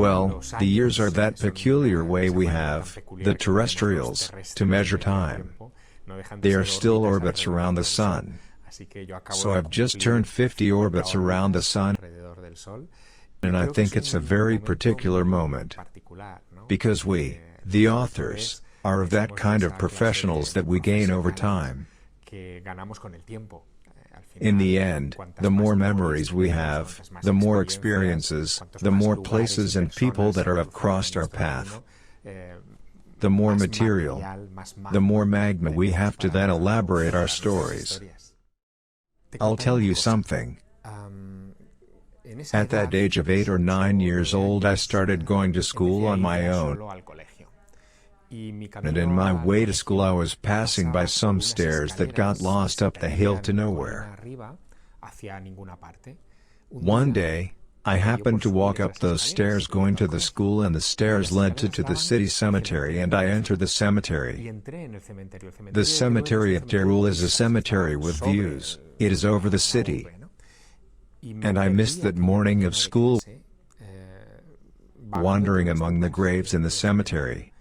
Well, the years are that peculiar way we have, the terrestrials, to measure time. They are still orbits around the Sun. So I've just turned 50 orbits around the Sun, and I think it's a very particular moment. Because we, the authors, are of that kind of professionals that we gain over time. In the end, the more memories we have, the more experiences, the more places and people that have crossed our path, the more material, the more magma we have to then elaborate our stories. I'll tell you something. At that age of 8 or 9 years old, I started going to school on my own. And in my way to school I was passing by some stairs that got lost up the hill to nowhere. One day, I happened to walk up those stairs going to the school, and the stairs led to the city cemetery, and I entered the cemetery. The cemetery of Teruel is a cemetery with views. It is over the city. And I missed that morning of school, wandering among the graves in the cemetery.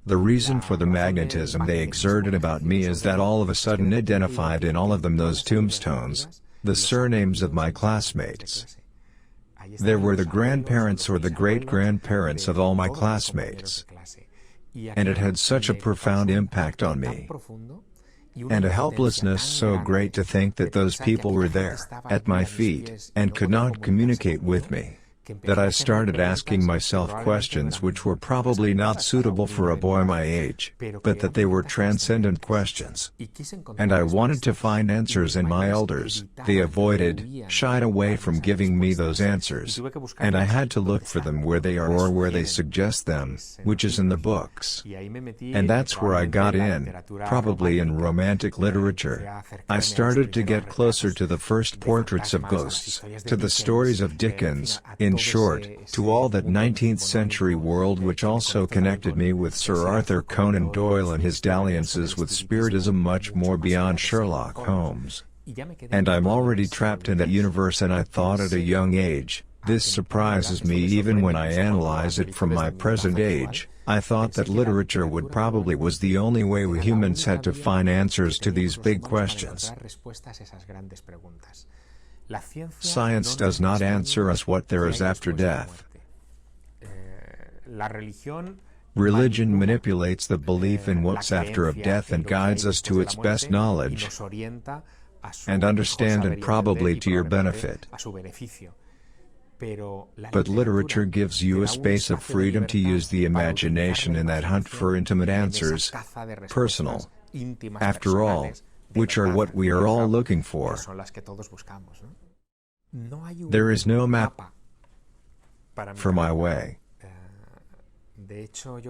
The reason for the magnetism they exerted about me is that all of a sudden identified in all of them those tombstones, the surnames of my classmates. There were the grandparents or the great-grandparents of all my classmates. And it had such a profound impact on me. And a helplessness so great to think that those people were there, at my feet, and could not communicate with me, that I started asking myself questions which were probably not suitable for a boy my age, but that they were transcendent questions. And I wanted to find answers in my elders. They avoided, shied away from giving me those answers. And I had to look for them where they are or where they suggest them, which is in the books. And that's where I got in, probably in romantic literature. I started to get closer to the first portraits of ghosts, to the stories of Dickens, in short, to all that 19th century world, which also connected me with Sir Arthur Conan Doyle and his dalliances with spiritism much more beyond Sherlock Holmes. And I'm already trapped in that universe, and I thought at a young age, this surprises me even when I analyze it from my present age, I thought that literature probably was the only way we humans had to find answers to these big questions. Science does not answer us what there is after death. Religion manipulates the belief in what's after of death and guides us to its best knowledge and understand, and probably to your benefit. But literature gives you a space of freedom to use the imagination in that hunt for intimate answers, personal, after all, which are what we are all looking for. There is no map for my way.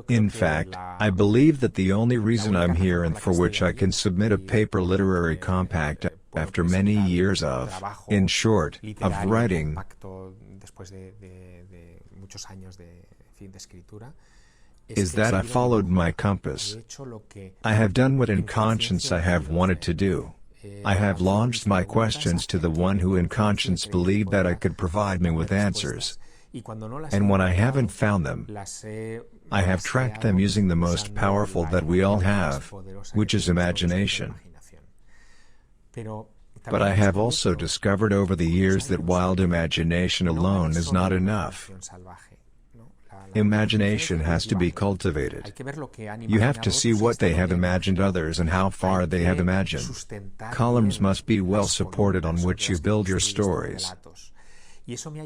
In fact, I believe that the only reason I'm here, and for which I can submit a paper literary compact after many years of, in short, of writing, is that I followed my compass. I have done what in conscience I have wanted to do. I have launched my questions to the one who in conscience believed that I could provide me with answers. And when I haven't found them, I have tracked them using the most powerful that we all have, which is imagination. But I have also discovered over the years that wild imagination alone is not enough. Imagination has to be cultivated. You have to see what they have imagined others and how far they have imagined. Columns must be well supported on which you build your stories.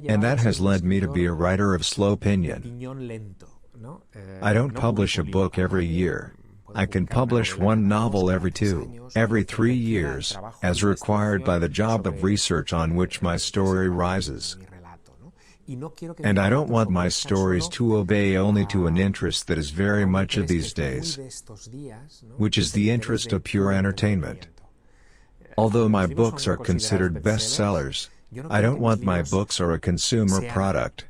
And that has led me to be a writer of slow opinion. I don't publish a book every year. I can publish one novel every 2, every 3 years, as required by the job of research on which my story rises. And I don't want my stories to obey only to an interest that is very much of these days, which is the interest of pure entertainment. Although my books are considered bestsellers, I don't want my books are a consumer product,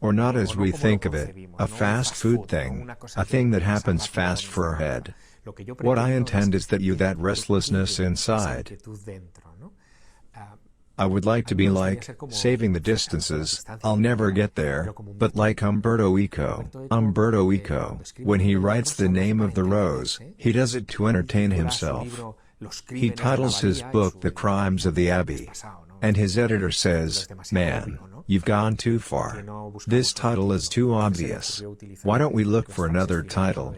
or not as we think of it, a fast food thing, a thing that happens fast for our head. What I intend is that that restlessness inside, I would like to be like, Saving the Distances, I'll never get there, but like Umberto Eco. Umberto Eco, when he writes The Name of the Rose, he does it to entertain himself. He titles his book The Crimes of the Abbey. And his editor says, "Man, you've gone too far. This title is too obvious. Why don't we look for another title?"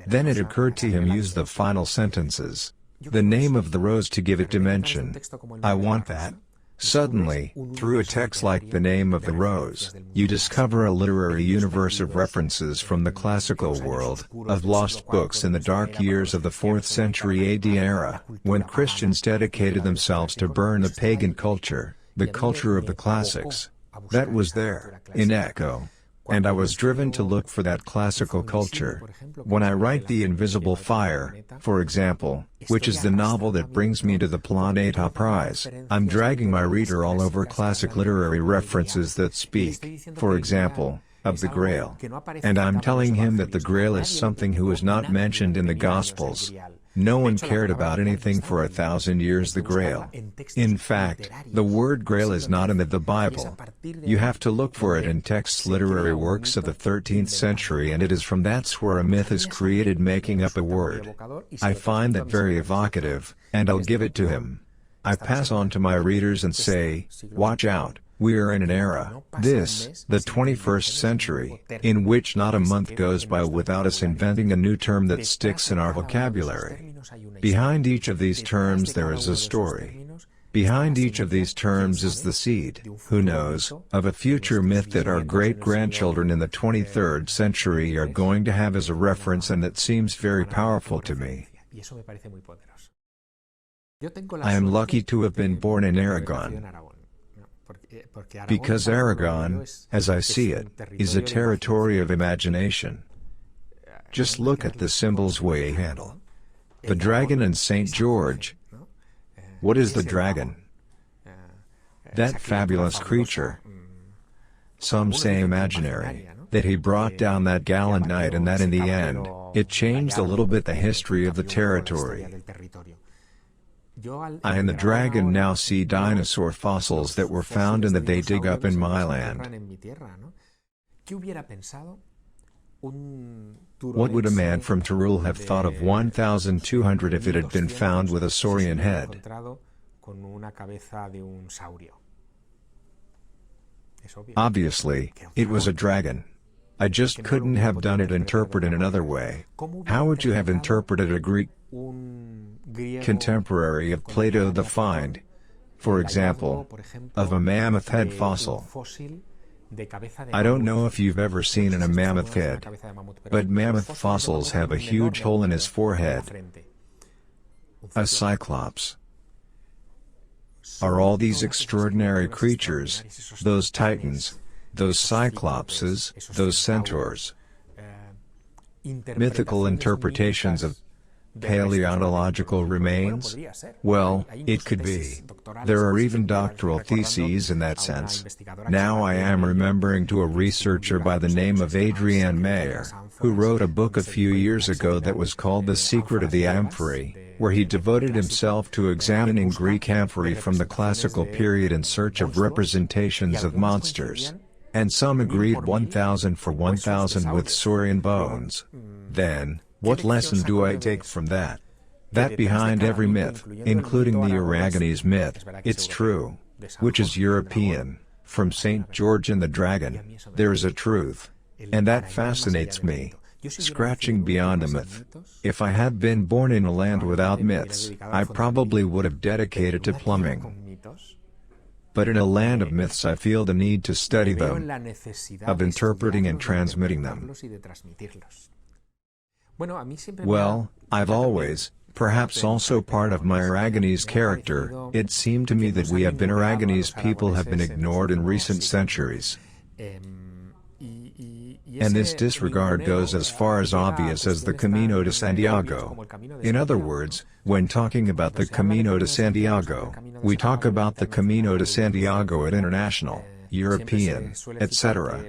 Then it occurred to him use the final sentences. The name of the rose to give it dimension. I want that. Suddenly, through a text like The Name of the Rose, you discover a literary universe of references from the classical world, of lost books in the dark years of the 4th century AD era, when Christians dedicated themselves to burn the pagan culture, the culture of the classics. That was there, in Echo. And I was driven to look for that classical culture. When I write The Invisible Fire, for example, which is the novel that brings me to the Planeta Prize, I'm dragging my reader all over classic literary references that speak, for example, of the Grail. And I'm telling him that the Grail is something who is not mentioned in the Gospels. No one cared about anything for 1,000 years the Grail. In fact, the word Grail is not in the Bible. You have to look for it in texts literary works of the 13th century, and it is from that's where a myth is created, making up a word. I find that very evocative, and I'll give it to him. I pass on to my readers and say, watch out. We are in an era, this, the 21st century, in which not a month goes by without us inventing a new term that sticks in our vocabulary. Behind each of these terms there is a story. Behind each of these terms is the seed, who knows, of a future myth that our great-grandchildren in the 23rd century are going to have as a reference, and that seems very powerful to me. I am lucky to have been born in Aragon. Because Aragon, as I see it, is a territory of imagination. Just look at the symbols we handle. The dragon and St. George. What is the dragon? That fabulous creature. Some say imaginary, that he brought down that gallant knight, and that in the end, it changed a little bit the history of the territory. I and the dragon now see dinosaur fossils that were found and that they dig up in my land. What would a man from Teruel have thought of 1,200 if it had been found with a saurian head? Obviously, it was a dragon. I just couldn't have done it interpreted another way. How would you have interpreted a Greek contemporary of Plato the find, for example, of a mammoth head fossil? I don't know if you've ever seen a mammoth head, but mammoth fossils have a huge hole in his forehead. A cyclops. Are all these extraordinary creatures, those titans, those cyclopses, those centaurs, mythical interpretations of paleontological remains? Well, it could be. There are even doctoral theses in that sense. Now I am remembering to a researcher by the name of Adrienne Mayer, who wrote a book a few years ago that was called The Secret of the Amphory, where he devoted himself to examining Greek amphory from the classical period in search of representations of monsters. And some agreed 1,000 for 1,000 with saurian bones. Then, what lesson do I take from that? That behind every myth, including the Aragonese myth, it's true, which is European, from St. George and the Dragon, there is a truth. And that fascinates me. Scratching beyond a myth. If I had been born in a land without myths, I probably would have dedicated to plumbing. But in a land of myths I feel the need to study them, of interpreting and transmitting them. Well, I've always, perhaps also part of my Aragonese character, it seemed to me that we have been Aragonese people have been ignored in recent centuries. And this disregard goes as far as obvious as the Camino de Santiago. In other words, when talking about the Camino de Santiago, we talk about the Camino de Santiago at international, European, etc.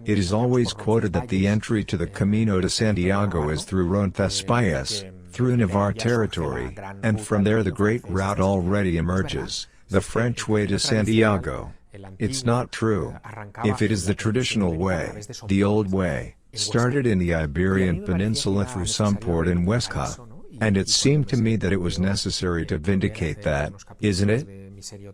It is always quoted that the entry to the Camino de Santiago is through Roncesvalles, through Navarre territory, and from there the great route already emerges. The French way to Santiago. It's not true. If it is the traditional way, the old way, started in the Iberian Peninsula through some port in Huesca. And it seemed to me that it was necessary to vindicate that, isn't it?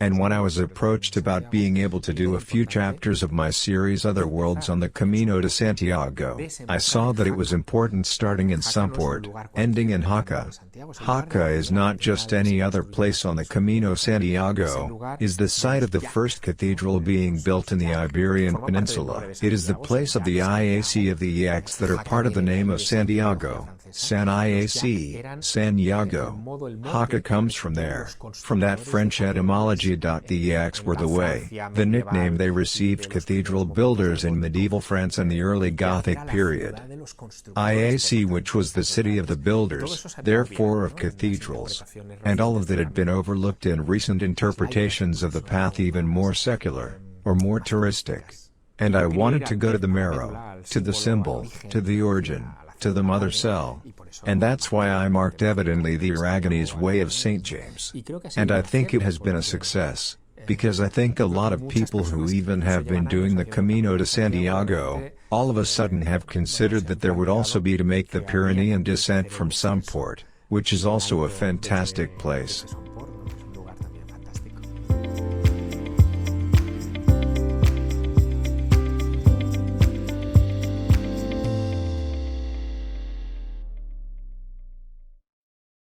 And when I was approached about being able to do a few chapters of my series Other Worlds on the Camino de Santiago, I saw that it was important starting in some port, ending in Jaca. Jaca is not just any other place on the Camino Santiago, is the site of the first cathedral being built in the Iberian Peninsula. It is the place of the IAC of the EX that are part of the name of Santiago. San IAC, San Iago. Jaca comes from there, from that French etymology. The EX were the way, the nickname they received cathedral builders in medieval France and the early Gothic period. IAC, which was the city of the builders, therefore of cathedrals. And all of that had been overlooked in recent interpretations of the path, even more secular, or more touristic. And I wanted to go to the marrow, to the symbol, to the origin, to the mother cell. And that's why I marked evidently the Aragonese way of St. James. And I think it has been a success, because I think a lot of people who even have been doing the Camino de Santiago, all of a sudden have considered that there would also be to make the Pyrenean descent from some port, which is also a fantastic place.